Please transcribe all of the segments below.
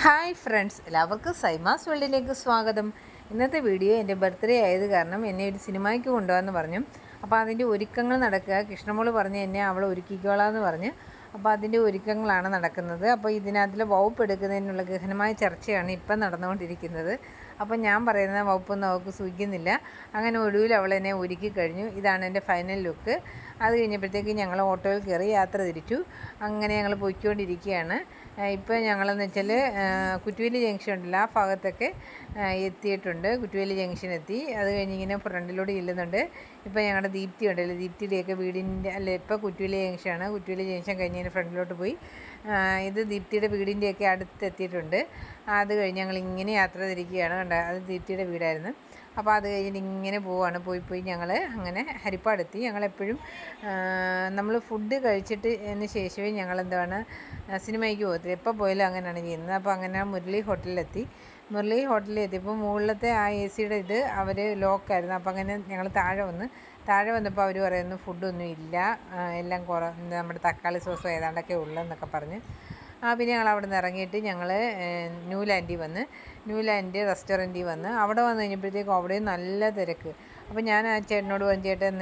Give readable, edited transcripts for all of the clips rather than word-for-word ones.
Hi friends, എല്ലാവർക്കും സൈമാസ് വേൾഡിലേക്ക് സ്വാഗതം. ഇന്നത്തെ വീഡിയോ എൻ്റെ ബർത്ത്ഡേ ആയത് കാരണം എന്നെ ഒരു സിനിമയ്ക്ക് കൊണ്ടുപോകാമെന്ന് പറഞ്ഞു. അപ്പോൾ അതിൻ്റെ ഒരുക്കങ്ങൾ നടക്കുക. കൃഷ്ണമോൾ പറഞ്ഞ് എന്നെ അവൾ ഒരുക്കിക്കോളാമെന്ന് പറഞ്ഞ്. അപ്പോൾ അതിൻ്റെ ഒരുക്കങ്ങളാണ് നടക്കുന്നത്. അപ്പോൾ ഇതിനകത്തിൽ വകുപ്പ് എടുക്കുന്നതിനുള്ള ഗഹനമായ ചർച്ചയാണ് ഇപ്പം നടന്നുകൊണ്ടിരിക്കുന്നത്. അപ്പോൾ ഞാൻ പറയുന്ന വകുപ്പൊന്നും അവൾക്ക് സൂചിക്കുന്നില്ല. അങ്ങനെ ഒടുവിൽ അവൾ എന്നെ ഒരുക്കി കഴിഞ്ഞു. ഇതാണ് എൻ്റെ ഫൈനൽ ലുക്ക്. അത് കഴിഞ്ഞപ്പോഴത്തേക്ക് ഞങ്ങൾ ഓട്ടോയിൽ കയറി യാത്ര തിരിച്ചു. അങ്ങനെ ഞങ്ങൾ പോയിക്കൊണ്ടിരിക്കുകയാണ്. ഇപ്പോൾ ഞങ്ങളെന്ന് വെച്ചാൽ കുറ്റുവേലി ജംഗ്ഷൻ ഉണ്ടല്ലോ, ആ ഭാഗത്തൊക്കെ എത്തിയിട്ടുണ്ട്. കുറ്റുവേലി ജംഗ്ഷൻ എത്തി. അത് കഴിഞ്ഞ് ഇങ്ങനെ ഫ്രണ്ടിലൂടെ ചെല്ലുന്നുണ്ട്. ഇപ്പോൾ ഞങ്ങളുടെ ദീപ്തി ഉണ്ടല്ലോ, ദീപ്തിയുടെയൊക്കെ വീടിൻ്റെ ഇപ്പോൾ കുറ്റുവേലി ജംഗ്ഷനാണ്. കുറ്റുവേലി ജംഗ്ഷൻ കഴിഞ്ഞതിന് ഫ്രണ്ടിലോട്ട് പോയി. ഇത് ദീപ്തിയുടെ വീടിൻ്റെയൊക്കെ അടുത്തെത്തിയിട്ടുണ്ട്. അത് കഴിഞ്ഞ് ഞങ്ങൾ ഇങ്ങനെ യാത്ര തിരിക്കുകയാണ്. കണ്ടോ, അത് ദീപ്തിയുടെ വീടായിരുന്നു. അപ്പോൾ അത് കഴിഞ്ഞിട്ട് ഇങ്ങനെ പോവുകയാണ്. പോയി ഞങ്ങൾ അങ്ങനെ ഹരിപ്പാടെത്തി. ഞങ്ങളെപ്പോഴും നമ്മൾ ഫുഡ് കഴിച്ചിട്ട് ശേഷമേ ഞങ്ങളെന്താണ് സിനിമയ്ക്ക് പോകത്തില്ല. എപ്പോൾ പോയാലും അങ്ങനെയാണ് ചെയ്യുന്നത്. അപ്പോൾ അങ്ങനെ മുരളി ഹോട്ടലിലെത്തി. മുരളി ഹോട്ടലിൽ എത്തിയപ്പോൾ മുകളിലത്തെ ആ എ സിയുടെ ഇത് അവർ ലോക്കായിരുന്നു. അപ്പോൾ അങ്ങനെ ഞങ്ങൾ താഴെ വന്നപ്പോൾ അവർ പറയുന്നു ഫുഡൊന്നും ഇല്ല, എല്ലാം നമ്മുടെ തക്കാളി സോസോ ഏതാണ്ടൊക്കെ ഉള്ളതെന്നൊക്കെ പറഞ്ഞ്. പിന്നെ ഞങ്ങൾ അവിടെ നിന്ന് ഇറങ്ങിയിട്ട് ഞങ്ങൾ ന്യൂ ലാൻഡ് റെസ്റ്റോറൻറ്റിൽ വന്ന് അവിടെ വന്നു കഴിഞ്ഞപ്പോഴത്തേക്കും അവിടെയും നല്ല തിരക്ക്. അപ്പോൾ ഞാൻ ആ ചേട്ടനോട് പറഞ്ഞു, ചേട്ടൻ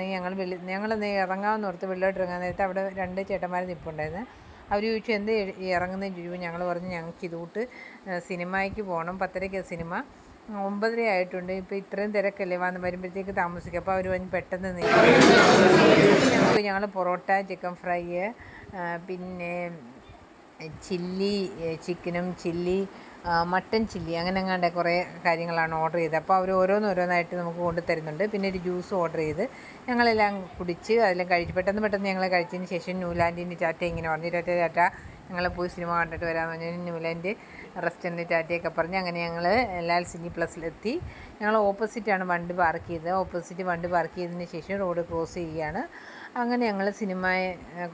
ഞങ്ങളെന്ന് ഇറങ്ങാമെന്ന് ഓർത്ത് വെള്ളോട്ട് ഇറങ്ങാൻ നേരത്തെ അവിടെ രണ്ട് ചേട്ടന്മാർ നിൽപ്പുണ്ടായിരുന്നു. അവർ ചോദിച്ചു എന്ത് ഇറങ്ങുന്നതെന്ന് ചോദിച്ചു. ഞങ്ങൾ പറഞ്ഞു ഞങ്ങൾക്ക് ഇതുകൂട്ട് സിനിമയ്ക്ക് പോകണം, 10:30 സിനിമ, 9:30 ആയിട്ടുണ്ട്, ഇപ്പോൾ ഇത്രയും തിരക്കല്ലേ, വരുമ്പോഴത്തേക്ക് താമസിക്കും. അപ്പോൾ അവർ പറഞ്ഞ് പെട്ടെന്ന് ഞങ്ങൾ പൊറോട്ട, ചിക്കൻ ഫ്രൈ, പിന്നെ ചിക്കനും ചില്ലി, മട്ടൻ ചില്ലി, അങ്ങനെ അങ്ങാണ്ട് കുറേ കാര്യങ്ങളാണ് ഓർഡർ ചെയ്തത്. അപ്പോൾ അവർ ഓരോന്നായിട്ട് നമുക്ക് കൊണ്ടുതരുന്നുണ്ട്. പിന്നെ ഒരു ജ്യൂസ് ഓർഡർ ചെയ്ത് ഞങ്ങളെല്ലാം കുടിച്ച് അതെല്ലാം കഴിച്ച് പെട്ടെന്ന് ഞങ്ങൾ കഴിച്ചതിന് ശേഷം ന്യൂലാൻഡിൻ്റെ ടാറ്റ ഇങ്ങനെ പറഞ്ഞു, ടാറ്റ ഞങ്ങൾ പോയി സിനിമ കണ്ടിട്ട് വരാമെന്ന് പറഞ്ഞു. ന്യൂലാൻഡ് റെസ്റ്റോറൻറ്റ് ടാറ്റയൊക്കെ പറഞ്ഞ് അങ്ങനെ ഞങ്ങൾ ലാൽ സിനി പ്ലസിലെത്തി. ഞങ്ങൾ ഓപ്പോസിറ്റാണ് വണ്ടി പാർക്ക് ചെയ്തത്. ഓപ്പോസിറ്റ് വണ്ടി പാർക്ക് ചെയ്തതിന് ശേഷം റോഡ് ക്രോസ് ചെയ്യുകയാണ്. അങ്ങനെ ഞങ്ങൾ സിനിമ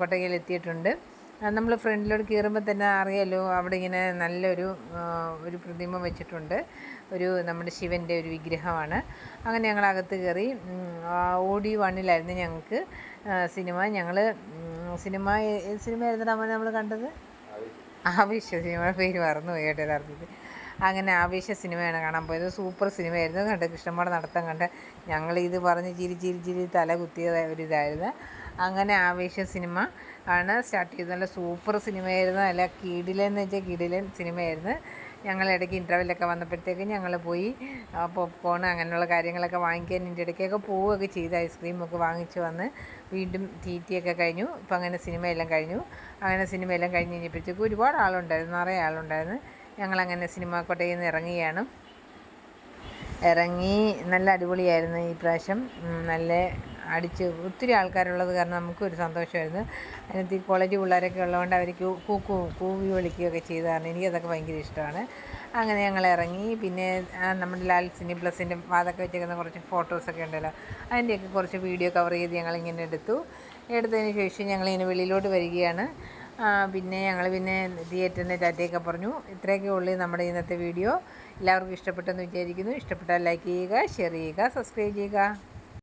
കൊട്ടകയിലെത്തിയിട്ടുണ്ട്. നമ്മൾ ഫ്രണ്ടിലോട്ട് കയറുമ്പോൾ തന്നെ അറിയാമല്ലോ, അവിടെ ഇങ്ങനെ നല്ലൊരു പ്രതിമ വെച്ചിട്ടുണ്ട്. നമ്മുടെ ശിവൻ്റെ ഒരു വിഗ്രഹമാണ്. അങ്ങനെ ഞങ്ങൾ അകത്ത് കയറി. OD1 ഞങ്ങൾക്ക് സിനിമ. സിനിമ ആയിരുന്നിട്ടാണ് നമ്മൾ കണ്ടത്. ആവേശ സിനിമയുടെ പേര് മറന്നുപോയി കേട്ടോ യഥാർത്ഥത്തിൽ. അങ്ങനെ ആവേശ സിനിമയാണ് കാണാൻ പോയത്. സൂപ്പർ സിനിമയായിരുന്നു. കണ്ട് കൃഷ്ണമ്മയുടെ നടത്തം കണ്ട് ഞങ്ങളിത് പറഞ്ഞ് ചിരി തല കുത്തിയ ഒരിതായിരുന്നു. അങ്ങനെ ആവേശ സിനിമ ആണ് സ്റ്റാർട്ട് ചെയ്തത്. നല്ല സൂപ്പർ സിനിമയായിരുന്നു. നല്ല കിടിലൻ സിനിമയായിരുന്നു. ഞങ്ങളിടയ്ക്ക് ഇൻ്റർവെല്ലൊക്കെ വന്നപ്പോഴത്തേക്ക് ഞങ്ങൾ പോയി പോപ്കോൺ അങ്ങനെയുള്ള കാര്യങ്ങളൊക്കെ വാങ്ങിക്കാൻ ഇതിൻ്റെ ഇടയ്ക്കൊക്കെ പോവുകയൊക്കെ ചെയ്ത് ഐസ്ക്രീമൊക്കെ വാങ്ങിച്ച് വന്ന് വീണ്ടും തീറ്റിയൊക്കെ കഴിഞ്ഞു. ഇപ്പം അങ്ങനെ സിനിമയെല്ലാം കഴിഞ്ഞു. അങ്ങനെ സിനിമയെല്ലാം കഴിഞ്ഞ് കഴിഞ്ഞപ്പോഴത്തേക്ക് ഒരുപാട് ആളുണ്ടായിരുന്നു, നിറയെ ആളുണ്ടായിരുന്നു. ഞങ്ങളങ്ങനെ സിനിമ കോട്ടയിൽ നിന്ന് ഇറങ്ങി. നല്ല അടിപൊളിയായിരുന്നു ഈ പ്രാവശ്യം. നല്ല ഒത്തിരി ആൾക്കാരുള്ളത് കാരണം നമുക്കൊരു സന്തോഷമായിരുന്നു. അതിനകത്ത് ഈ കോളേജ് പിള്ളേരൊക്കെ ഉള്ളതുകൊണ്ട് അവർ കൂവി വിളിക്കുകയൊക്കെ ചെയ്തതാണ്. എനിക്കതൊക്കെ ഭയങ്കര ഇഷ്ടമാണ്. അങ്ങനെ ഞങ്ങൾ ഇറങ്ങി. പിന്നെ നമ്മുടെ ലാൽ സിനി പ്ലസിൻ്റെ വാതൊക്കെ വെച്ചേക്കുന്ന കുറച്ച് ഫോട്ടോസൊക്കെ ഉണ്ടല്ലോ, അതിൻ്റെയൊക്കെ കുറച്ച് വീഡിയോ കവർ ചെയ്ത് ഞങ്ങളിങ്ങനെ എടുത്തതിന് ശേഷം ഞങ്ങളിങ്ങനെ വെളിയിലോട്ട് വരികയാണ്. പിന്നെ ഞങ്ങൾ തിയേറ്ററിൻ്റെ ടാറ്റയൊക്കെ പറഞ്ഞു. ഇത്രയൊക്കെ ഉള്ളൂ നമ്മുടെ ഇന്നത്തെ വീഡിയോ. എല്ലാവർക്കും ഇഷ്ടപ്പെട്ടെന്ന് വിചാരിക്കുന്നു. ഇഷ്ടപ്പെട്ടാൽ ലൈക്ക് ചെയ്യുക, ഷെയർ ചെയ്യുക, സബ്സ്ക്രൈബ് ചെയ്യുക.